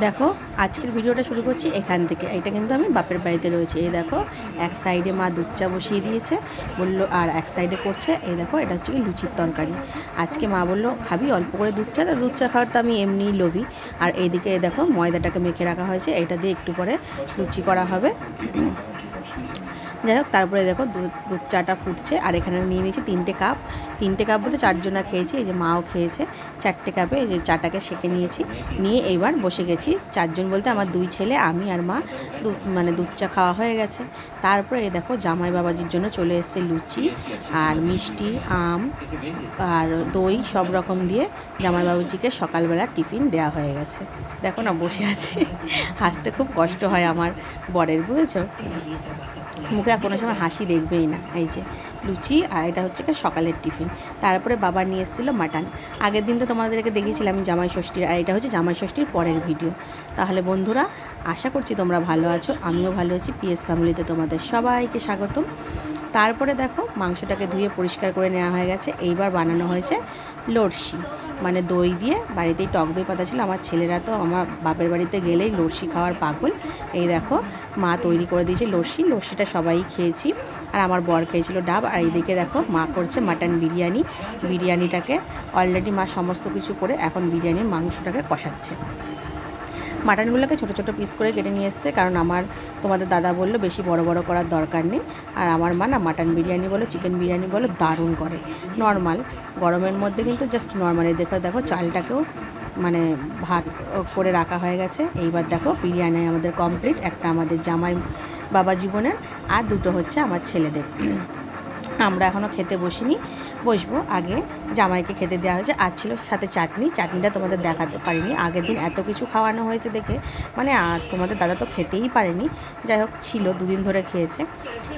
দেখো আজকের ভিডিওটা শুরু করছি এখান থেকে। এটা কিন্তু আমি বাপের বাড়িতে রয়েছে। এই দেখো এক সাইডে মা দুধ চা বসিয়ে দিয়েছে বললো, আর এক সাইডে করছে এই দেখো এটা হচ্ছে কি লুচির তরকারি। আজকে মা বললো খাবি অল্প করে দুধ চা, তা দুধ চা খাওয়ার তো আমি এমনিই লোভী। আর এইদিকে দেখো ময়দাটাকে মেখে রাখা হয়েছে, এটা দিয়ে একটু পরে লুচি করা হবে। যাই হোক, তারপরে দেখো দুধ চাটা ফুটছে। আর এখানে নিয়ে নিয়েছি 3টে কাপ। 3টে কাপ বলতে 4জনা খেয়েছি, এই যে মাও খেয়েছে 4টে কাপে এই যে চাটাকে সেঁকে নিয়েছি। নিয়ে এইবার বসে গেছি, 4জন বলতে আমার 2 ছেলে, আমি আর মা দুধ চা খাওয়া হয়ে গেছে। তারপরে এই দেখো জামাই বাবাজির জন্য চলে এসেছে লুচি আর মিষ্টি, আম আর দই সব রকম দিয়ে জামাই বাবুজিকে সকালবেলা টিফিন দেওয়া হয়ে গেছে। দেখো না বসে আছি, হাসতে খুব কষ্ট হয় আমার বরের, বুঝেছো, মুখে কোনো সময় হাসি দেখবেই না। এই যে লুচি আর এটা হচ্ছে কি সকালের টিফিন। তারপরে বাবা নিয়ে এসেছিলো মাটন। আগের দিন তো তোমাদেরকে দেখিয়েছিলাম আমি জামাই ষষ্ঠীর, আর এটা হচ্ছে জামাই ষষ্ঠীর পরের ভিডিও। তাহলে বন্ধুরা আশা করছি তোমরা ভালো আছো, আমিও ভালো আছি। পিএস ফ্যামিলিতে তোমাদের সবাইকে স্বাগতম। তারপরে দেখো মাংসটাকে ধুয়ে পরিষ্কার করে নেওয়া হয়ে গেছে। এইবার বানানো হয়েছে লস্যি, মানে দই দিয়ে। বাড়িতেই টক দই পাতা ছিল, আমার ছেলেরা তো আমার বাপের বাড়িতে গেলেই লস্যি খাওয়ার পাগল। এই দেখো মা তৈরি করে দিয়েছে লস্যিটা সবাই খেয়েছি। আর আমার বর খেয়েছিল ডাব। আর এইদিকে দেখো মা করছে মাটন বিরিয়ানিটাকে অলরেডি মা সমস্ত কিছু করে এখন বিরিয়ানির মাংসটাকে কষাচ্ছে। মাটনগুলোকে ছোটো ছোটো পিস করে কেটে নিয়ে এসছে, কারণ তোমাদের দাদা বললো বেশি বড় বড় করার দরকার নেই। আর আমার মা না মাটন বিরিয়ানি বলো চিকেন বিরিয়ানি বলো দারুণ করে, নর্মাল গরমের মধ্যে কিন্তু জাস্ট নর্মালি। দেখো চালটাকেও মানে ভাত করে রাখা হয়ে গেছে। এইবার দেখো বিরিয়ানি আমাদের কমপ্লিট। একটা আমাদের জামাই বাবা জীবনের, আর 2টো হচ্ছে আমার ছেলেদের। আমরা এখনও খেতে বসবো। আগে জামাইকে খেতে দেওয়া হয়েছে, আর ছিল সাথে চাটনিটা তোমাদের দেখাতে পারিনি। আগের দিন এত কিছু খাওয়ানো হয়েছে দেখে মানে তোমাদের দাদা তো খেতেই পারেনি। যাই হোক ছিল, 2 দিন ধরে খেয়েছে।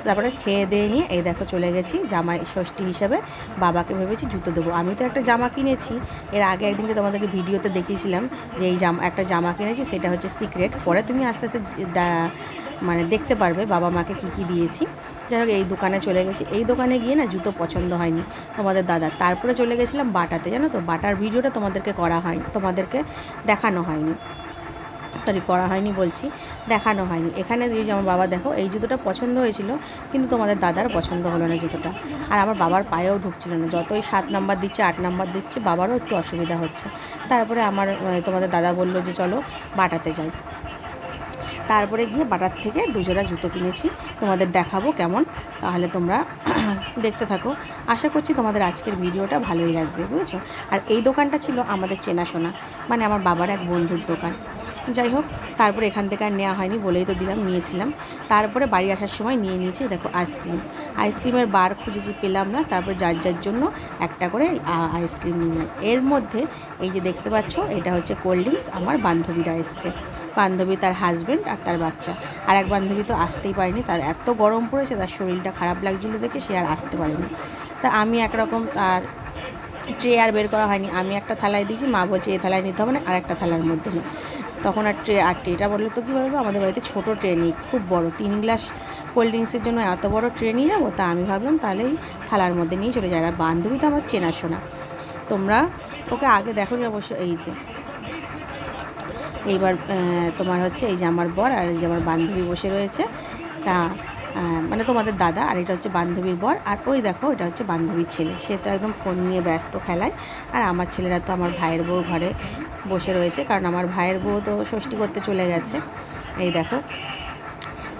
তারপরে খেয়ে দিয়ে নিয়ে এই দেখো চলে গেছি জামাই ষষ্ঠী হিসাবে। বাবাকে ভেবেছি জুতো দেবো। আমি তো একটা জামা কিনেছি, এর আগে একদিনকে তোমাদেরকে ভিডিওতে দেখিয়েছিলাম যে এই একটা জামা কিনেছি, সেটা হচ্ছে সিক্রেট। পরে তুমি আস্তে আস্তে মানে দেখতে পারবে বাবা মাকে কী দিয়েছি। যাই হোক এই দোকানে চলে গেছি। এই দোকানে গিয়ে না জুতো পছন্দ হয়নি তোমাদের দাদা। তারপরে চলে গেছিলাম বাটাতে, জানো তো বাটার ভিডিওটা তোমাদেরকে দেখানো হয়নি, দেখানো হয়নি। এখানে দিয়ে যে আমার বাবা দেখো এই জুতোটা পছন্দ হয়েছিল, কিন্তু তোমাদের দাদার পছন্দ হলো না জুতোটা। আর আমার বাবার পায়েও ঢুকছিল না, যতই 7 নাম্বার দিচ্ছে 8 নাম্বার দিচ্ছে, বাবারও একটু অসুবিধা হচ্ছে। তারপরে তোমাদের দাদা বললো যে চলো বাটাতে যাই। তারপরে গিয়ে বাটার থেকে 2 জোড়া জুতো কিনেছি, তোমাদের দেখাবো কেমন। তাহলে তোমরা দেখতে থাকো। আশা করছি তোমাদের আজকের ভিডিওটা ভালোই লাগবে, বুঝেছো। আর এই দোকানটা ছিল আমাদের চেনাশোনা, মানে আমার বাবার এক বন্ধুর দোকান। যাই হোক, তারপরে এখান থেকে আর নেওয়া হয়নি, বলেই তো দিলাম নিয়েছিলাম। তারপরে বাড়ি আসার সময় নিয়ে নিয়েছি দেখো আইসক্রিমের বার খুঁজেছি, পেলাম না। তারপর যার জন্য একটা করে আইসক্রিম নিয়ে। এর মধ্যে এই যে দেখতে পাচ্ছ এটা হচ্ছে কোল্ড ড্রিঙ্কস। আমার বান্ধবীরা এসছে, বান্ধবী, তার হাজব্যান্ড আর তার বাচ্চা। আর এক বান্ধবী তো আসতেই পারেনি, তার এত গরম পড়েছে, তার শরীরটা খারাপ লাগছিল দেখে সে আর আসতে পারেনি। তা আমি একরকম আর ট্রে আর বের করা হয়নি, আমি একটা থালায় দিয়েছি, মা বলছে এই থালায় নিতে হবে না, আর একটা থালার মধ্যে নেই। তখন ট্রেটা বললে তো কী বলবো, আমাদের বাড়িতে ছোটো ট্রে নেই, খুব বড় 3 গ্লাস কোল্ড ড্রিঙ্কসের জন্য এত বড় ট্রে নিয়ে যাবো। তা আমি ভাবলাম তাহলে এই থালার মধ্যে নিয়ে চলে যায়। আর বান্ধবী তো আমার চেনাশোনা, তোমরা ওকে আগে দেখোনি অবশ্য। এই যে এইবার তোমার হচ্ছে এই যে আমার বর আর এই যে আমার বান্ধবী বসে রয়েছে। তা মানে তোমাদের দাদা, আর এটা হচ্ছে বান্ধবীর বর। আর ওই দেখো এটা হচ্ছে বান্ধবীর ছেলে, সে তো একদম ফোন নিয়ে ব্যস্ত খেলায়। আর আমার ছেলেরা তো আমার ভাইয়ের বউ ঘরে বসে রয়েছে, কারণ আমার ভাইয়ের বউ তো ষষ্ঠী করতে চলে গেছে। এই দেখো,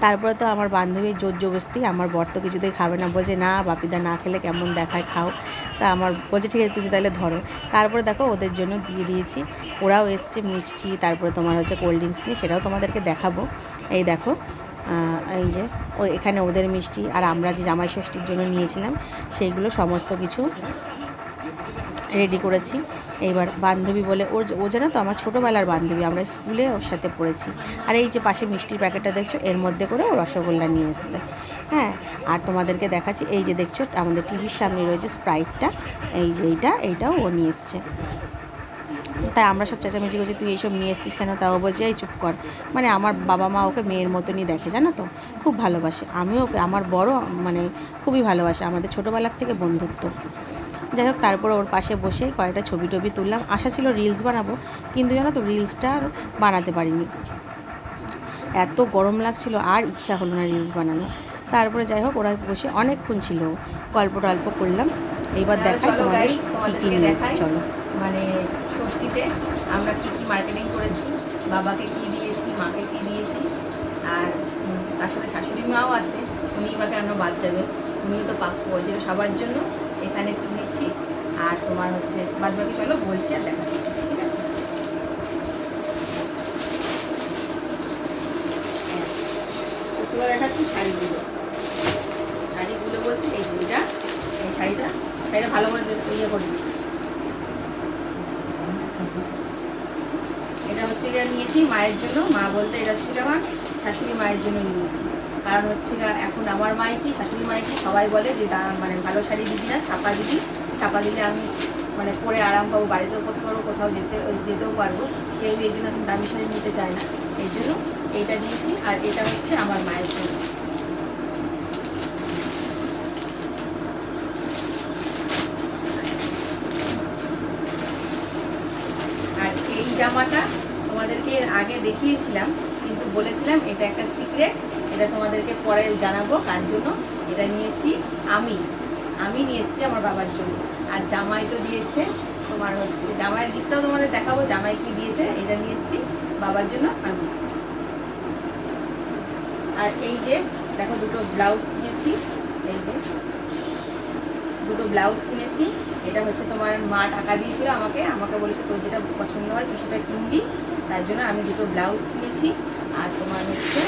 তারপরে তো আমার বান্ধবীর জোর জবস্তি, আমার বর তো কিছুতেই খাবে না, বলছে না বাপিদা না খেলে কেমন দেখায়, খাও। তা আমার বলছে ঠিক আছে তুমি তাহলে ধরো। তারপরে দেখো ওদের জন্য দিয়ে দিয়েছি, ওরাও এসছে মিষ্টি, তারপরে তোমার হচ্ছে কোল্ড ড্রিঙ্কস নিয়ে, সেটাও তোমাদেরকে দেখাবো। এই দেখো এই যে এখানে ওদের মিষ্টি, আর আমরা যে জামাই ষষ্ঠীর জন্য নিয়েছিলাম সেইগুলো সমস্ত কিছু রেডি করেছি। এইবার বান্ধবী বলে ও জানো তো আমার ছোটোবেলার বান্ধবী, আমরা স্কুলে ওর সাথে পড়েছি। আর এই যে পাশে মিষ্টির প্যাকেটটা দেখছো, এর মধ্যে করে ও রসগোল্লা নিয়ে এসছে। হ্যাঁ, আর তোমাদেরকে দেখাচ্ছি, এই যে দেখছো আমাদের টিভির সামনে রয়েছে স্প্রাইটটা, এই যে এইটাও ও নিয়ে এসছে। তাই আমরা সব চেঁচামেচি করছি তুই এইসব নিয়ে এসছিস কেন, তাও বলছি এই চুপ কর। মানে আমার বাবা মা ওকে মেয়ের মতনই দেখে, জানো তো, খুব ভালোবাসে। আমিও ওকে, আমার বড় মানে খুবই ভালোবাসে, আমাদের ছোটোবেলার থেকে বন্ধুত্ব। যাই হোক, তারপরে ওর পাশে বসে কয়েকটা ছবি টবি তুললাম। আশা ছিল রিলস বানাবো, কিন্তু জানো তো রিলসটা আর বানাতে পারিনি, এত গরম লাগছিল আর ইচ্ছা হলো না রিলস বানানো। তারপরে যাই হোক, ওরা বসে অনেকক্ষণ ছিল, গল্প টল্প করলাম। এইবার দেখাই তোমাদের কী কী নিয়েছি, চলো। মানে ষষ্ঠীতে আমরা কী কী মার্কেটিং করেছি, বাবাকে কী দিয়েছি, মাকে কী দিয়েছি, আর তার সাথে শাশুড়ি মাও আছে, উনি বাকে আমরা বাদ যাবে, উনিও তো পাক্কো, যেটা সবার জন্য এখানে একটু নিচ্ছি। আর তোমার হচ্ছে বাদ বাকি চলো বলছি আর দেখাচ্ছি, ঠিক আছে। এবার দেখাচ্ছি শাড়িগুলো। শাড়িগুলো বলতে এই যেটা, এই শাড়িটা ভালো করে ইয়ে করে দিচ্ছি। এটা হচ্ছে গিয়ে নিয়েছি মায়ের জন্য, মা বলতে এটা হচ্ছে আমার শাশুড়ি মায়ের জন্য নিয়েছি। কারণ হচ্ছে এখন আমার মাইকি, শাশুড়ি মাইকি সবাই বলে যে মানে ভালো শাড়ি দিবি না, ছাপা দিবি, ছাপা দিলে আমি মানে পরে আরাম পাবো, বাড়িতেও করতে পারবো, কোথাও যেতেও পারবো। কেউ এই জন্য এখন দামি শাড়ি নিতে চায় না, এই জন্য এইটা দিয়েছি। আর এটা হচ্ছে আমার মায়ের জন্য। আর এই জামাটা তোমাদেরকে এর আগে দেখিয়েছিলাম, কিন্তু বলেছিলাম এটা একটা সিক্রেট, এটা তোমাদেরকে পরে জানাবো কার জন্য এটা নিয়ে এসেছি। আমি নিয়ে এসেছি আমার বাবার জন্য। আর জামাই তো দিয়েছে তোমার হচ্ছে, জামাইয়ের গিফটটাও তোমাদের দেখাবো, জামাই কি দিয়েছে। এটা নিয়ে এসেছি বাবার জন্য আমি। আর এই যে দেখো, দুটো ব্লাউজ কিনেছি, এই যে দুটো ব্লাউজ কিনেছি। এটা হচ্ছে তোমার মা টাকা দিয়েছিল আমাকে বলেছে তোর যেটা পছন্দ হয় তুই সেটা কিনবি, তার জন্য আমি দুটো ব্লাউজ কিনেছি। আর তোমার হচ্ছে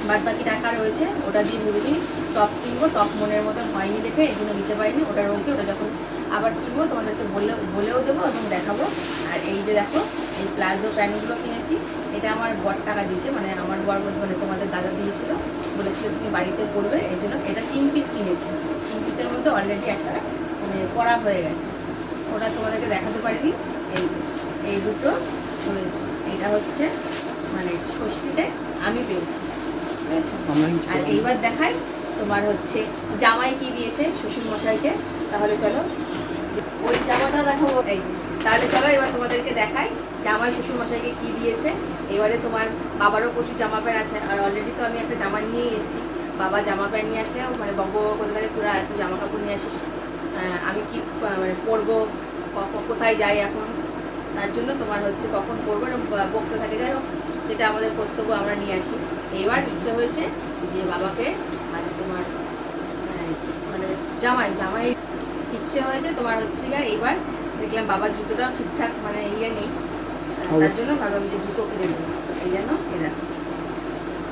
বাদ বাকি টাকা রয়েছে, ওটা দিয়ে ভেবেছি টপ কিনবো, টপ মনের মতন হয়নি দেখে এই জন্য নিতে পারিনি, ওটা রয়েছে, ওটা যখন আবার কিনবো তোমাদেরকে বলেও দেবো এবং দেখাবো। আর এই যে দেখো, এই প্লাজো প্যান্টগুলো কিনেছি, এটা আমার বর টাকা দিয়েছে, মানে আমার বর মানে তোমাদের দাদা দিয়েছিল, বলেছিল তুমি বাড়িতে পরবে, এই জন্য এটা 3 পিস কিনেছি। 3 পিসের মধ্যে অলরেডি একটা মানে পরা হয়ে গেছে, ওটা তোমাদেরকে দেখাতে পারিনি। এই যে এই দুটো রয়েছে, এটা হচ্ছে মানে ষষ্ঠীতে আমি পেয়েছি, ঠিক আছে। আর এইবার দেখাই তোমার হচ্ছে জামাই কি দিয়েছে শ্বশুর মশাইকে। তাহলে চলো ওই জামাটা দেখো, এই যে তাহলে চলো এবার তোমাদেরকে দেখাই জামাই শ্বশুর মশাইকে কি দিয়েছে। এবারে তোমার বাবারও প্রচুর জামা প্যান্ট আছে, আর অলরেডি তো আমি একটা জামা নিয়েই এসেছি। বাবা জামা প্যান্ট নিয়ে আসলে মানে বকবো কোথায় তোরা এত জামা কাপড় নিয়ে আসিস, আমি কি মানে পরবো, কোথায় যাই এখন, তার জন্য তোমার হচ্ছে কখন পরবো বকতে থাকে। যাই হোক, যেটা আমাদের কর্তব্য আমরা নিয়ে আসি। এবার ইচ্ছে হয়েছে যে বাবাকে মানে তোমার মানে জামাই ইচ্ছে হয়েছে তোমার হচ্ছে গা, এবার দেখলাম বাবার জুতোটাও ঠিকঠাক মানে ইয়ে নেই, তার জন্য ভাবলাম যে জুতো কিনে নেব। এই জন্য এরা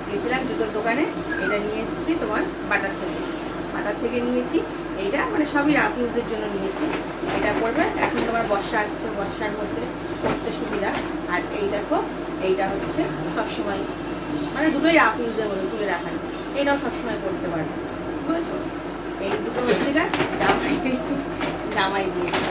গেছিলাম জুতোর দোকানে, এটা নিয়ে এসেছি তোমার বাটার থেকে নিয়েছি। এইটা মানে সবই রাফ ইউজের জন্য নিয়েছি। এটা করবে এখন তোমার বর্ষা আসছে, বর্ষার মধ্যে পরতে সুবিধা। আর এই দেখো, এইটা হচ্ছে সবসময় মানে দুটোই রাফ ইউজের মতো তুলে রাখানো, এইটাও সবসময় পরতে পারবে, বুঝেছো। এই দুটো হচ্ছে গা জামাই দিয়েছে।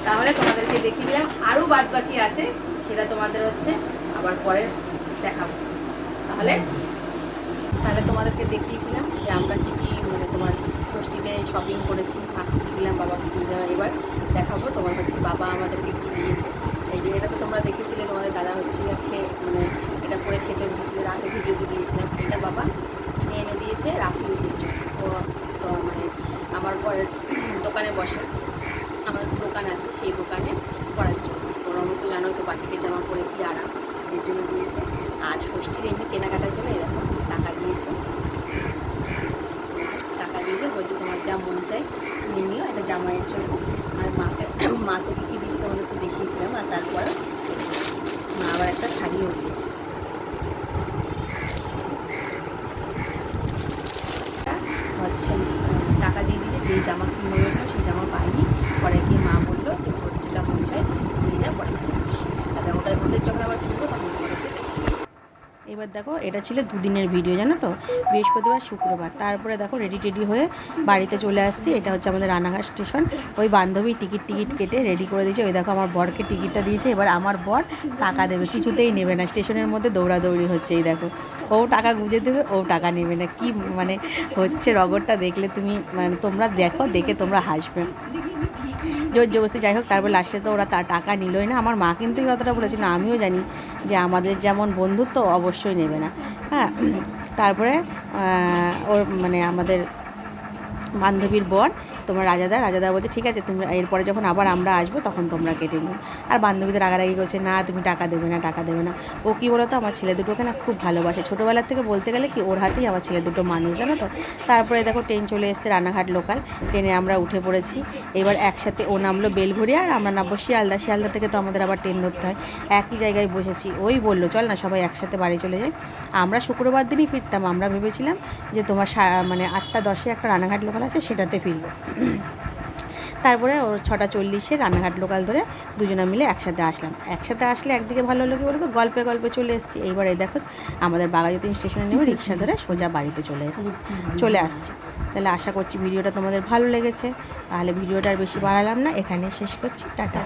তাহলে তোমাদেরকে দেখিয়ে দিলাম, আরও বাদ বাকি আছে, সেটা তোমাদের হচ্ছে আবার পরে দেখাবো। তাহলে তোমাদেরকে দেখিয়েছিলাম যে আমরা কী কী মানে তোমার ষষ্ঠীতে শপিং করেছি, মাকে কী দিলাম, বাবাকে কী দিলাম। এবার দেখাবো তোমার হচ্ছে বাবা আমাদেরকে কী দিয়েছে। এই যে এটা তো তোমরা দেখেছিলে, তোমাদের দাদা হচ্ছে মানে এটা পরে খেতে বসেছিল, রাতে ভিডিওতে দিয়েছিলাম। এটা বাবা কিনে এনে দিয়েছে রাফ ইউজের জন্য। তো মানে আমার পরের দোকানে বসে, আমাদের তো দোকান আছে, সেই দোকানে পরার জন্য। ওর মতো জানোই তো বাটিকে জামা পরে কি আরাম, এর জন্য দিয়েছে। আর ষষ্ঠীর এমনি কেনাকাটার জন্য এরকম টাকা দিয়েছে, বলছে তোমার যা মন চাই কিনে নিও, এটা জামাইয়ের জন্য। আর মা তো কী দিয়েছে তোমাদের তো দেখিয়েছিলাম। আর তারপরে মা আবার একটা শাড়িও দিয়েছে। হচ্ছে টাকা দিয়ে দিয়েছে, যেই জামা কিনে গেছিলাম সেই জামা পাইনি, পরে গিয়ে মা বললো যে ওর যেটা মন চায় নিয়ে যা, পরে কিনে আসি। তাহলে ওদের যখন আবার কিনবো তখন এবার দেখো এটা ছিল দুদিনের ভিডিও জানো তো, বৃহস্পতিবার শুক্রবার। তারপরে দেখো রেডি টেডি হয়ে বাড়িতে চলে আসছি। এটা হচ্ছে আমাদের রানাঘাট স্টেশন। ওই বান্ধবী টিকিট কেটে রেডি করে দিয়েছে। ওই দেখো আমার বরকে টিকিটটা দিয়েছে। এবার আমার বর টাকা দেবে, কিছুতেই নেবে না। স্টেশনের মধ্যে দৌড়াদৌড়ি হচ্ছে। এই দেখো ও টাকা গুঁজে দেবে, ও টাকা নেবে না। কি মানে হচ্ছে রগরটা দেখলে তুমি মানে তোমরা দেখো, দেখে তোমরা হাসবে। জোর জবরদস্তি যাই হোক, তারপর লাস্টে তো ওরা তার টাকা নিলই না। আমার মা কিন্তু এই কথাটা বলেছিল, আমিও জানি যে আমাদের যেমন বন্ধুত্ব অবশ্যই নেবে না। হ্যাঁ, তারপরে ওর মানে আমাদের বান্ধবীর বর তোমার রাজাদা বলছে ঠিক আছে, তুমি এরপরে যখন আবার আমরা আসবো তখন তোমরা কেটে নিও। আর বান্ধবীদের রাগারাগি করছে, না তুমি টাকা দেবে না। ও কী বলো তো, আমার ছেলে দুটোকে না খুব ভালোবাসে। ছোটোবেলার থেকে বলতে গেলে কি ওর হাতেই আমার ছেলে দুটো মানুষ, জানো তো। তারপরে দেখো ট্রেন চলে এসেছে, রানাঘাট লোকাল ট্রেনে আমরা উঠে পড়েছি। এবার একসাথে ও নামলো বেলঘড়িয়া আর আমরা নামবো শিয়ালদা থেকে তো আমাদের আবার ট্রেন ধরতে হয়। একই জায়গায় বসেছি। ওই বললো চল না সবাই একসাথে বাড়ি চলে যাই। আমরা শুক্রবার দিনই ফিরতাম। আমরা ভেবেছিলাম যে তোমার মানে 8টা 10-এ একটা রানাঘাট লোকাল আছে, সেটাতে ফিরবো। তারপরে ওর 6টা 40-এ রানাঘাট লোকাল ধরে দুজনে মিলে একসাথে আসলাম। একসাথে আসলে একদিকে ভালো হলো কি বলো তো, গল্পে চলে এসেছি। এইবার এই দেখো আমাদের বাঘাযতীন স্টেশনে নেমে রিক্সা ধরে সোজা বাড়িতে চলে আসছি। তাহলে আশা করছি ভিডিওটা তোমাদের ভালো লেগেছে। তাহলে ভিডিওটা আর বেশি বাড়ালাম না, এখানে শেষ করছি। টাটা।